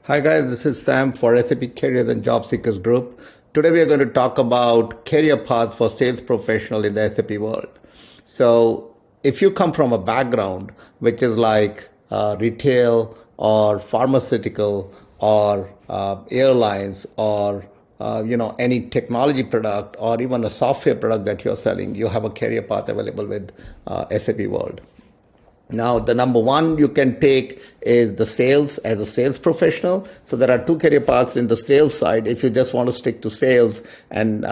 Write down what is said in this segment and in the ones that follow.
Hi guys, this is Sam for SAP Careers and Job Seekers Group. Today we are going to talk about career paths for sales professional in the SAP world. So if you come from a background which is like retail or pharmaceutical or airlines or any technology product or even a software product that you're selling, you have a career path available with SAP World. Now, the number one you can take is the sales as a sales professional. So there are two career paths in the sales side. If you just want to stick to sales and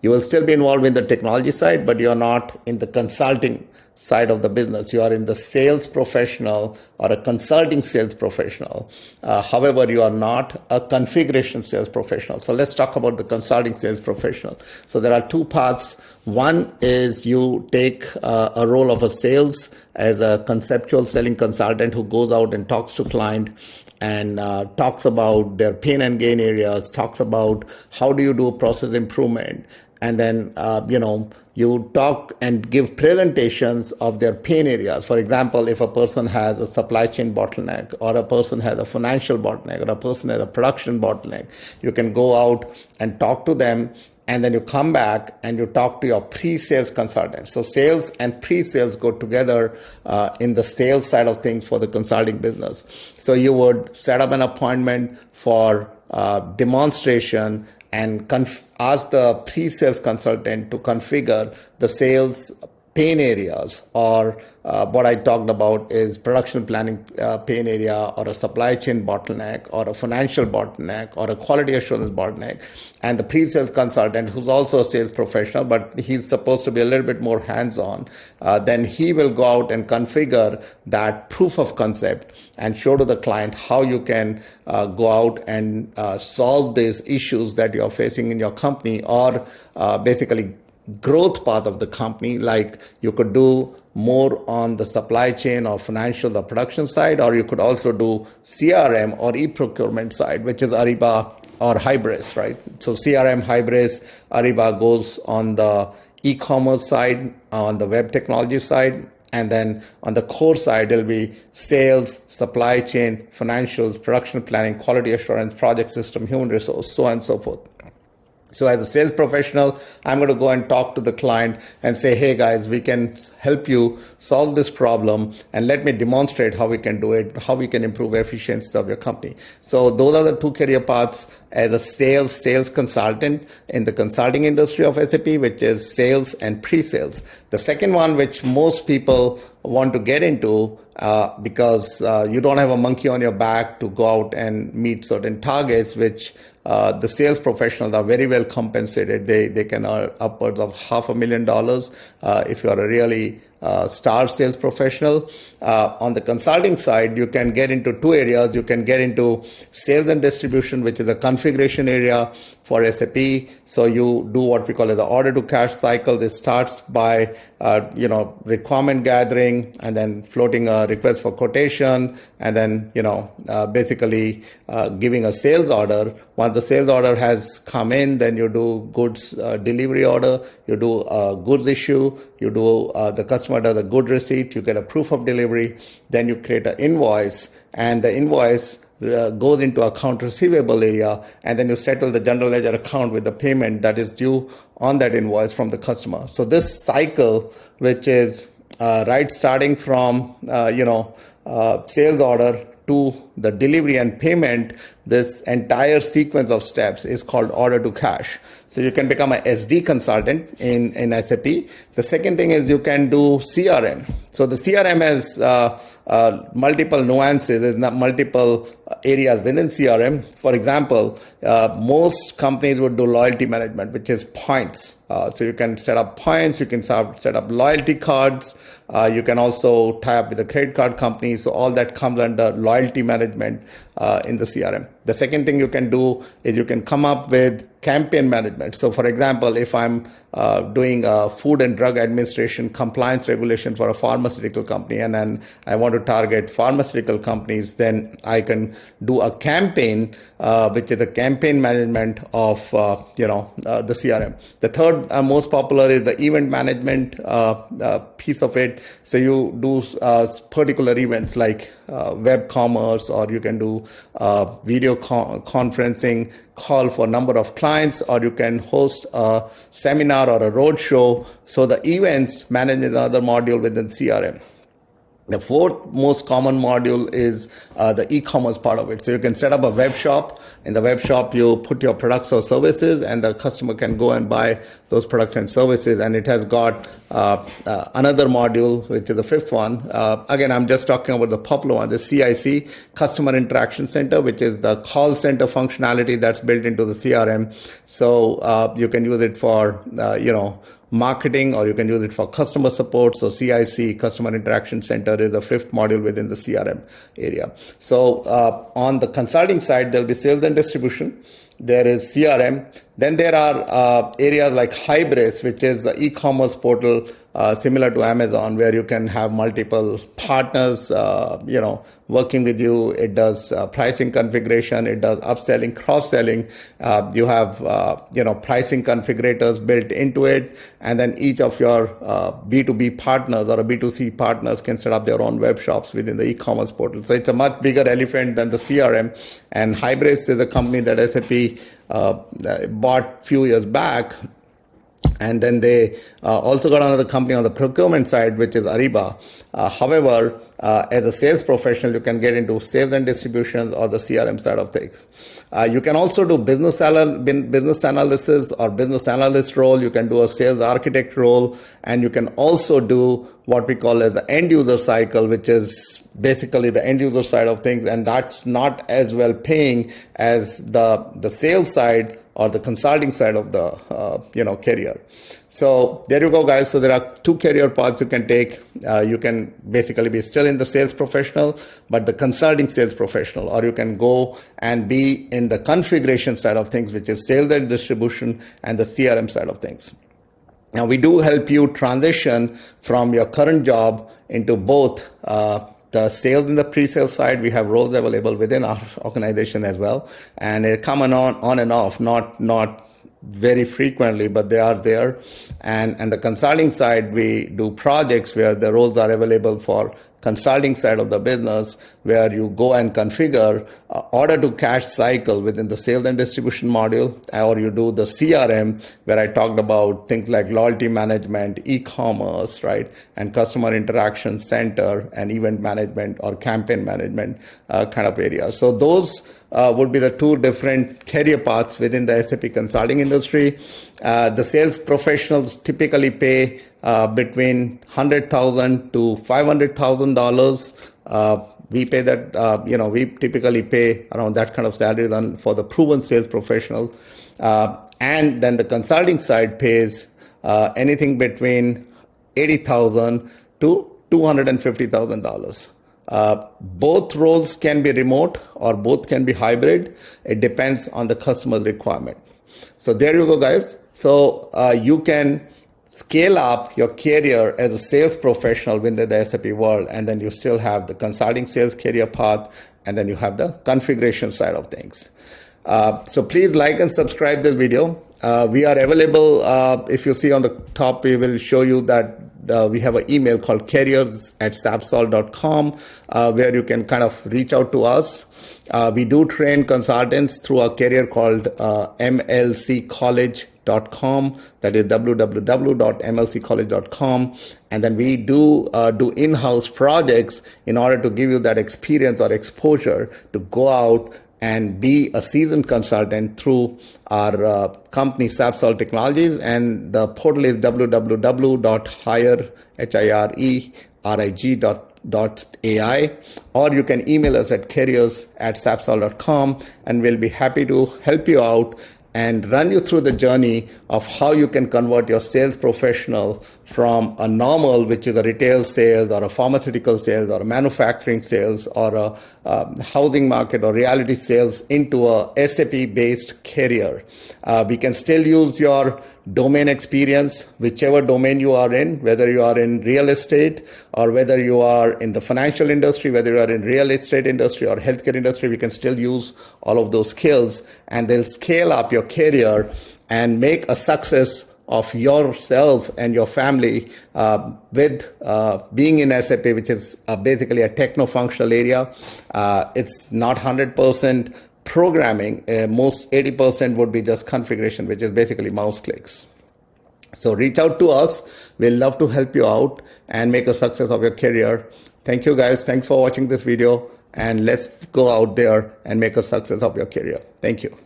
you will still be involved in the technology side, but you're not in the consulting side of the business. You are in the sales professional or a consulting sales professional. However, you are not a configuration sales professional. So let's talk about the consulting sales professional. So there are two paths. One is you take a role of a sales as a conceptual selling consultant who goes out and talks to client and talks about their pain and gain areas, talks about how do you do process improvement. And then, you talk and give presentations of their pain areas. For example, if a person has a supply chain bottleneck or a person has a financial bottleneck or a person has a production bottleneck, you can go out and talk to them. And then you come back and you talk to your pre-sales consultant. So sales and pre-sales go together in the sales side of things for the consulting business. So you would set up an appointment for demonstration and ask the pre-sales consultant to configure the sales pain areas, or what I talked about is production planning pain area, or a supply chain bottleneck, or a financial bottleneck, or a quality assurance bottleneck. And the pre-sales consultant, who's also a sales professional, but he's supposed to be a little bit more hands-on, then he will go out and configure that proof of concept and show to the client how you can go out and solve these issues that you're facing in your company, or basically growth path of the company. Like you could do more on the supply chain or financial, the production side, or you could also do CRM or e-procurement side, which is Ariba or Hybris, right? So CRM, Hybris, Ariba goes on the e-commerce side, on the web technology side, and then on the core side, it'll be sales, supply chain, financials, production planning, quality assurance, project system, human resource, so on and so forth. So as a sales professional, I'm going to go and talk to the client and say, hey guys, we can help you solve this problem, and let me demonstrate how we can do it, how we can improve efficiency of your company. So those are the two career paths as a sales consultant in the consulting industry of SAP, which is sales and pre-sales. The second one, which most people want to get into because you don't have a monkey on your back to go out and meet certain targets, which the sales professionals are very well compensated. They can earn upwards of $500,000 if you are a really star sales professional. On the consulting side, you can get into two areas. You can get into sales and distribution, which is a configuration area for SAP. So you do what we call as the order to cash cycle. This starts by requirement gathering, and then floating a request for quotation, and then basically giving a sales order. Once the sales order has come in, then you do goods delivery order, you do a goods issue, you do the customer does a good receipt, you get a proof of delivery, then you create an invoice, and the invoice goes into account receivable area, and then you settle the general ledger account with the payment that is due on that invoice from the customer. So this cycle, which is starting from sales order to the delivery and payment, this entire sequence of steps is called order to cash. So you can become a SD consultant in SAP. The second thing is you can do CRM. So the CRM has multiple nuances. There's multiple areas within CRM. For example, most companies would do loyalty management, which is points. So you can set up points, you can set up loyalty cards. You can also tie up with a credit card company. So all that comes under loyalty management in the CRM. The second thing you can do is you can come up with campaign management. So for example, if I'm doing a food and drug administration compliance regulation for a pharmaceutical company, and then I want to target pharmaceutical companies, then I can do a campaign, which is a campaign management of the CRM. The third most popular is the event management piece of it. So you do particular events like web commerce, or you can do video conferencing call for a number of clients, or you can host a seminar or a road show. So the events management is another module within CRM. The fourth most common module is the e-commerce part of it. So you can set up a web shop. In the web shop, you put your products or services, and the customer can go and buy those products and services. And it has got another module, which is the fifth one. Again, I'm just talking about the popular one, the CIC, Customer Interaction Center, which is the call center functionality that's built into the CRM. So you can use it for, marketing, or you can use it for customer support. So CIC, Customer Interaction Center, is the fifth module within the CRM area. So on the consulting side, there'll be sales and distribution. There is CRM. Then there are areas like Hybris, which is the e-commerce portal similar to Amazon, where you can have multiple partners, working with you. It does pricing configuration. It does upselling, cross-selling. You have, pricing configurators built into it. And then each of your B2B partners or a B2C partners can set up their own web shops within the e-commerce portal. So it's a much bigger elephant than the CRM. And Hybris is a company that SAP bought a few years back. And then they also got another company on the procurement side, which is Ariba. However, as a sales professional, you can get into sales and distribution or the CRM side of things. You can also do business analysis or business analyst role. You can do a sales architect role, and you can also do what we call as the end user cycle, which is basically the end user side of things. And that's not as well paying as the sales side or the consulting side of the career. So there you go, guys. So there are two career paths you can take. You can basically be still in the sales professional, but the consulting sales professional, or you can go and be in the configuration side of things, which is sales and distribution, and the CRM side of things. Now, we do help you transition from your current job into both the sales and the pre-sales side. We have roles available within our organization as well, and they come on and off, not very frequently, but they are there. And the consulting side, we do projects where the roles are available for consulting side of the business, where you go and configure order to cash cycle within the sales and distribution module, or you do the CRM, where I talked about things like loyalty management, e-commerce, right, and customer interaction center, and event management or campaign management kind of areas. So those would be the two different career paths within the SAP consulting industry. The sales professionals typically pay between $100,000 to $500,000. We pay that, we typically pay around that kind of salary than for the proven sales professional. And then the consulting side pays anything between $80,000 to $250,000. Both roles can be remote or both can be hybrid. It depends on the customer's requirement. So there you go, guys. So you can scale up your career as a sales professional within the SAP world, and then you still have the consulting sales career path, and then you have the configuration side of things. So please like and subscribe this video. We are available. If you see on the top, we will show you that we have an email called careers@sapsol.com, where you can kind of reach out to us. We do train consultants through a career called mlccollege.com. That is www.mlccollege.com. And then we do in-house projects in order to give you that experience or exposure to go out and be a seasoned consultant through our company, Sapsol Technologies. And the portal is www.hirerig.ai, or you can email us at careers@sapsol.com, and we'll be happy to help you out and run you through the journey of how you can convert your sales professional from a normal, which is a retail sales or a pharmaceutical sales or a manufacturing sales or a housing market or reality sales, into a SAP based career. We can still use your domain experience, whichever domain you are in, whether you are in real estate or whether you are in the financial industry, whether you are in real estate industry or healthcare industry. We can still use all of those skills, and they'll scale up your career and make a success of yourself and your family with being in SAP, which is basically a techno-functional area. It's not 100% programming. Most 80% would be just configuration, which is basically mouse clicks. So reach out to us. We'll love to help you out and make a success of your career. Thank you, guys. Thanks for watching this video, and let's go out there and make a success of your career. Thank you.